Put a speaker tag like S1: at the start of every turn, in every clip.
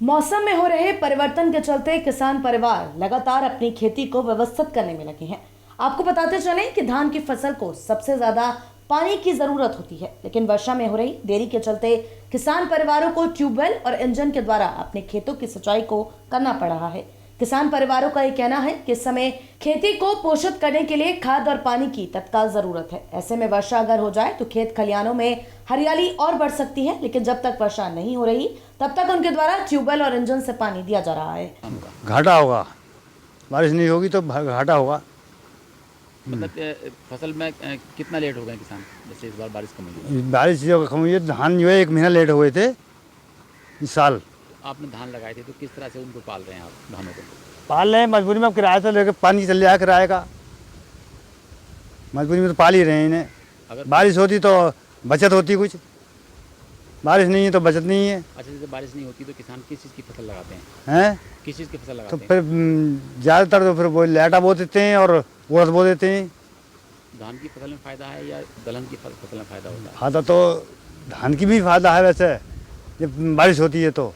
S1: मौसम में हो रहे परिवर्तन के चलते किसान परिवार लगातार अपनी खेती को व्यवस्थित करने में लगे हैं। आपको बताते चलें कि धान की फसल को सबसे ज्यादा पानी की जरूरत होती है, लेकिन वर्षा में हो रही देरी के चलते किसान परिवारों को ट्यूबवेल और इंजन के द्वारा अपने खेतों की सिंचाई को करना पड़ रहा है। किसान परिवारों का यह कहना है कि इस समय खेती को पोषित करने के लिए खाद और पानी की तत्काल जरूरत है। ऐसे में वर्षा अगर हो जाए तो खेत खलिहानों में हरियाली और बढ़ सकती है, लेकिन जब तक वर्षा नहीं हो रही तब तक उनके द्वारा ट्यूबवेल और इंजन से पानी दिया जा रहा है।
S2: घाटा होगा, बारिश नहीं होगी तो घाटा होगा।
S3: मतलब फसल में कितना लेट हो गए किसान, जैसे इस बार बारिश कम हुई?
S2: बारिश जो कम हुई है, धान जो है 1 महीना लेट हुए थे इस साल।
S3: आपने धान लगाए थे तो किस तरह से उनको पाल रहे हैं आप धानों को?
S2: पाल रहे हैं मजबूरी में, अब किराया तो लेकर पानी चल जाए किराए का, मजबूरी में तो पाल ही रहे हैं इन्हें।
S3: अगर
S2: बारिश होती तो बचत होती, कुछ बारिश नहीं है तो बचत नहीं है।
S3: अच्छा, जैसे बारिश नहीं होती तो किसान किस चीज़ की फसल लगाते हैं?
S2: हैं
S3: किस चीज़ की फसल
S2: तो
S3: लगाते हैं?
S2: फिर ज़्यादातर तो फिर वो लाटा बो देते हैं और उड़द बो देते हैं।
S3: धान की फसल में फ़ायदा है या दलहन की फसल में फ़ायदा होता है?
S2: फायदा तो धान की भी फायदा है वैसे, जब बारिश होती है तो।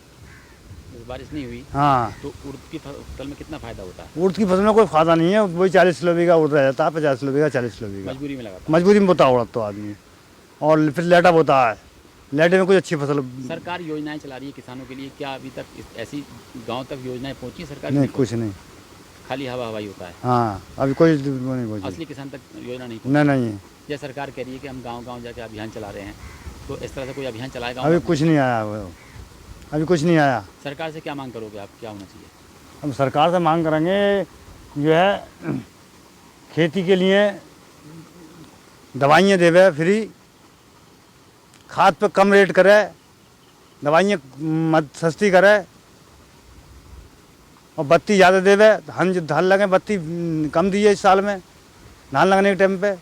S3: जैसे बारिश नहीं हुई
S2: हाँ,
S3: तो उड़द की फसल में कितना फ़ायदा होता है?
S2: उड़द की फसल में कोई फायदा नहीं है, वही 40 किलो बीघा उड़ रह जाता है, 50 किलो बीघा, 40 किलो बीघा।
S3: मजबूरी में लगाता है।
S2: मजबूरी में बोता उड़द तो आदमी, और फिर लेटा बोता है, लेटे में कोई अच्छी फसल
S3: सरकार योजनाएं चला रही है किसानों के लिए, क्या अभी तक ऐसी गांव तक योजनाएं पहुंची हैं सरकार
S2: नहीं,
S3: की?
S2: कुछ नहीं।
S3: खाली हवा हवाई होता है।
S2: हाँ, अभी कोई वो नहीं पहुंची।
S3: असली किसान तक योजना नहीं
S2: नहीं नहीं है,
S3: या सरकार कह रही है कि हम गांव-गांव जाके अभियान चला रहे हैं, तो इस तरह से कोई अभियान चलाएगा?
S2: अभी कुछ नहीं आया, वो अभी कुछ नहीं आया।
S3: सरकार से क्या मांग करोगे आप, क्या होना चाहिए?
S2: हम सरकार से मांग करेंगे जो है खेती के लिए दवाइयाँ देवे फ्री, खाद पे कम रेट करे, दवाइयाँ मत सस्ती करे, और बत्ती ज़्यादा देवे। धान लगे बत्ती कम दी है इस साल में धान लगने के टाइम पे।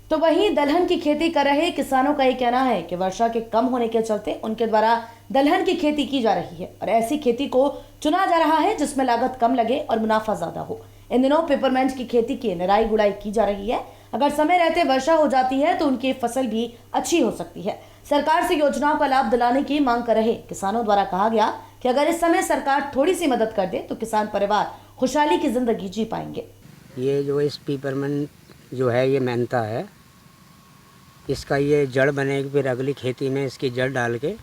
S1: तो वहीं दलहन की खेती कर रहे किसानों का ये कहना है कि वर्षा के कम होने के चलते उनके द्वारा दलहन की खेती की जा रही है और ऐसी खेती को चुना जा रहा है जिसमें लागत कम लगे और मुनाफा ज्यादा हो। इन दिनों पेपरमेंट की खेती की निराई गुड़ाई की जा रही है। अगर समय रहते वर्षा हो जाती है तो उनकी फसल भी अच्छी हो सकती है। सरकार से योजनाओं का लाभ दिलाने की मांग कर रहे किसानों द्वारा कहा गया कि अगर इस समय सरकार थोड़ी सी मदद कर दे तो किसान परिवार खुशहाली की जिंदगी जी पाएंगे।
S4: ये जो इस पेपरमेंट जो है ये मेहनता है, इसका ये जड़ बनेगी, फिर अगली खेती में इसकी जड़ डाल के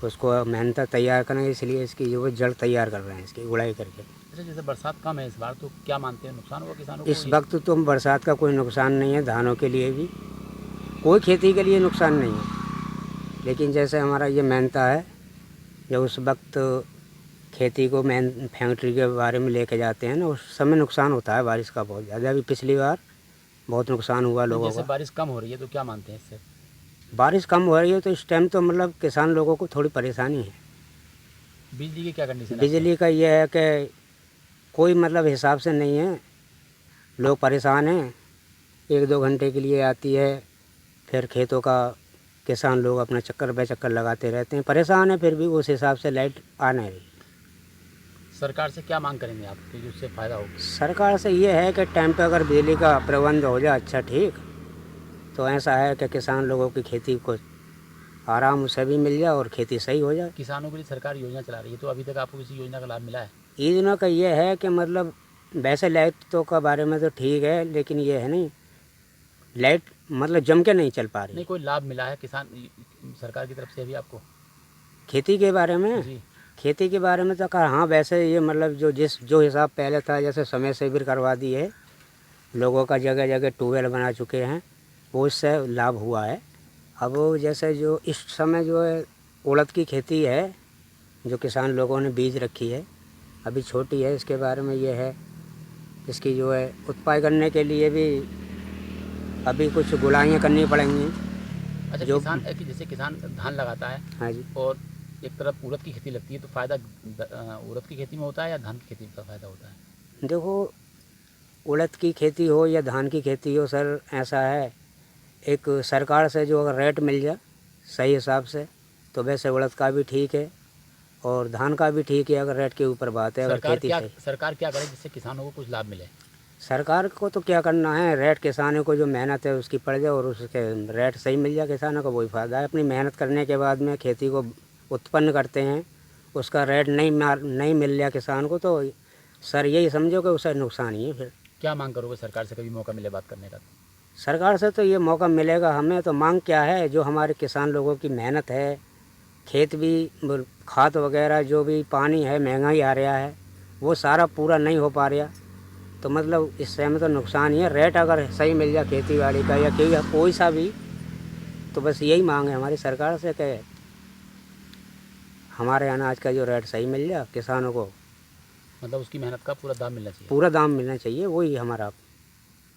S4: उसको मेहनता तैयार करेंगे, इसलिए इसकी जो जड़ तैयार कर रहे हैं, इसकी गुड़ाई करके।
S3: अच्छा, जैसे बरसात कम है इस बार, तो क्या मानते हैं नुकसान होगा किसानों को?
S4: इस वक्त तो बरसात का कोई नुकसान नहीं है, धानों के लिए भी कोई खेती के लिए नुकसान नहीं है, लेकिन जैसे हमारा ये मेहनता है, जब उस वक्त खेती को फैक्ट्री के बारे में लेके जाते हैं ना, उस समय नुकसान होता है बारिश का बहुत ज़्यादा। अभी पिछली बार बहुत नुकसान हुआ लोगों
S3: जैसे
S4: का।
S3: बारिश कम हो रही है तो क्या मानते हैं इससे?
S4: बारिश कम हो रही है तो इस टाइम तो मतलब किसान लोगों को थोड़ी परेशानी है।
S3: बिजली की क्या कंडीशन है?
S4: बिजली का ये है कि कोई मतलब हिसाब से नहीं है, लोग परेशान हैं। 1-2 घंटे के लिए आती है, फिर खेतों का किसान लोग अपना चक्कर पे चक्कर लगाते रहते हैं, परेशान है। फिर भी उस हिसाब से लाइट आ नहीं रही।
S3: सरकार से क्या मांग करेंगे आप कि जिससे फ़ायदा हो?
S4: सरकार से ये है कि टाइम पे अगर बिजली का प्रबंध हो जाए अच्छा ठीक, तो ऐसा है कि किसान लोगों की खेती को आराम से भी मिल जाए और खेती सही हो जाए।
S3: किसानों के लिए सरकार योजना चला रही है, तो अभी तक आपको किसी योजना का लाभ मिला है?
S4: योजना का ये है कि मतलब वैसे लाइट तो का बारे में तो ठीक है, लेकिन ये है नहीं, लाइट मतलब जम के नहीं चल पा रही।
S3: नहीं, कोई लाभ मिला है किसान सरकार की तरफ से अभी आपको
S4: खेती के बारे में?
S3: जी,
S4: खेती के बारे में तो कहा हाँ, वैसे ये मतलब जो हिसाब पहले था, जैसे समय से भी करवा दी है, लोगों का जगह जगह ट्यूबवेल बना चुके हैं, वो इससे लाभ हुआ है। अब जैसे जो इस समय जो है उड़द की खेती है, जो किसान लोगों ने बीज रखी है, अभी छोटी है, इसके बारे में ये है, इसकी जो है उत्पादन करने के लिए भी अभी कुछ गुड़ाइयाँ करनी पड़ेंगी।
S3: अच्छा,
S4: जो
S3: किसान जैसे किसान धान लगाता है
S4: हाँ जी,
S3: और एक तरफ उड़द की खेती लगती है, तो फ़ायदा उड़द की खेती में होता है या धान की खेती का फ़ायदा होता है?
S4: देखो उड़द की खेती हो या धान की खेती हो सर, ऐसा है, एक सरकार से जो अगर रेट मिल जाए सही हिसाब से, तो वैसे उड़द का भी ठीक है और धान का भी ठीक है, अगर रेट के ऊपर बात है। अगर खेती सही,
S3: सरकार क्या करे जिससे किसानों को कुछ लाभ मिले?
S4: सरकार को तो क्या करना है, रेट किसानों को जो मेहनत है उसकी पड़ जाए और उसके रेट सही मिल जाए किसानों को, वही फ़ायदा है। अपनी मेहनत करने के बाद में खेती को उत्पन्न करते हैं उसका रेट नहीं मिल लिया किसान को, तो सर यही समझो कि उसे नुकसान ही है। फिर
S3: क्या मांग करोगे सरकार से, कभी मौका मिले बात करने का?
S4: सरकार से तो ये मौका मिलेगा हमें, तो मांग क्या है, जो हमारे किसान लोगों की मेहनत है, खेत भी खाद वगैरह जो भी पानी है, महंगाई आ रहा है, वो सारा पूरा नहीं हो पा रहा, तो मतलब इससे हमें तो नुकसान ही है। रेट अगर सही मिल जाए खेती बाड़ी का या कोई सा भी, तो बस यही मांग है हमारी सरकार से कि हमारे अनाज का जो रेट सही मिल जाए किसानों को,
S3: मतलब उसकी मेहनत का पूरा दाम मिलना चाहिए।
S4: पूरा दाम मिलना चाहिए, वही हमारा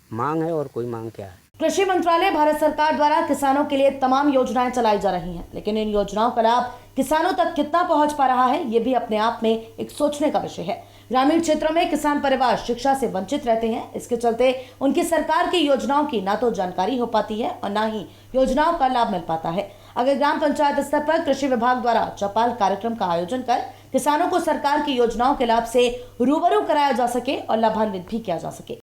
S4: मांग है और कोई मांग क्या है।
S1: कृषि मंत्रालय भारत सरकार द्वारा किसानों के लिए तमाम योजनाएं चलाई जा रही हैं, लेकिन इन योजनाओं का लाभ किसानों तक कितना पहुंच पा रहा है, ये भी अपने आप में एक सोचने का विषय है। ग्रामीण क्षेत्रों में किसान परिवार शिक्षा से वंचित रहते हैं, इसके चलते उनकी सरकार की योजनाओं की ना तो जानकारी हो पाती है और ना ही योजनाओं का लाभ मिल पाता है। अगर ग्राम पंचायत स्तर पर कृषि विभाग द्वारा चौपाल कार्यक्रम का आयोजन कर किसानों को सरकार की योजनाओं के लाभ से रूबरू कराया जा सके और लाभान्वित भी किया जा सके,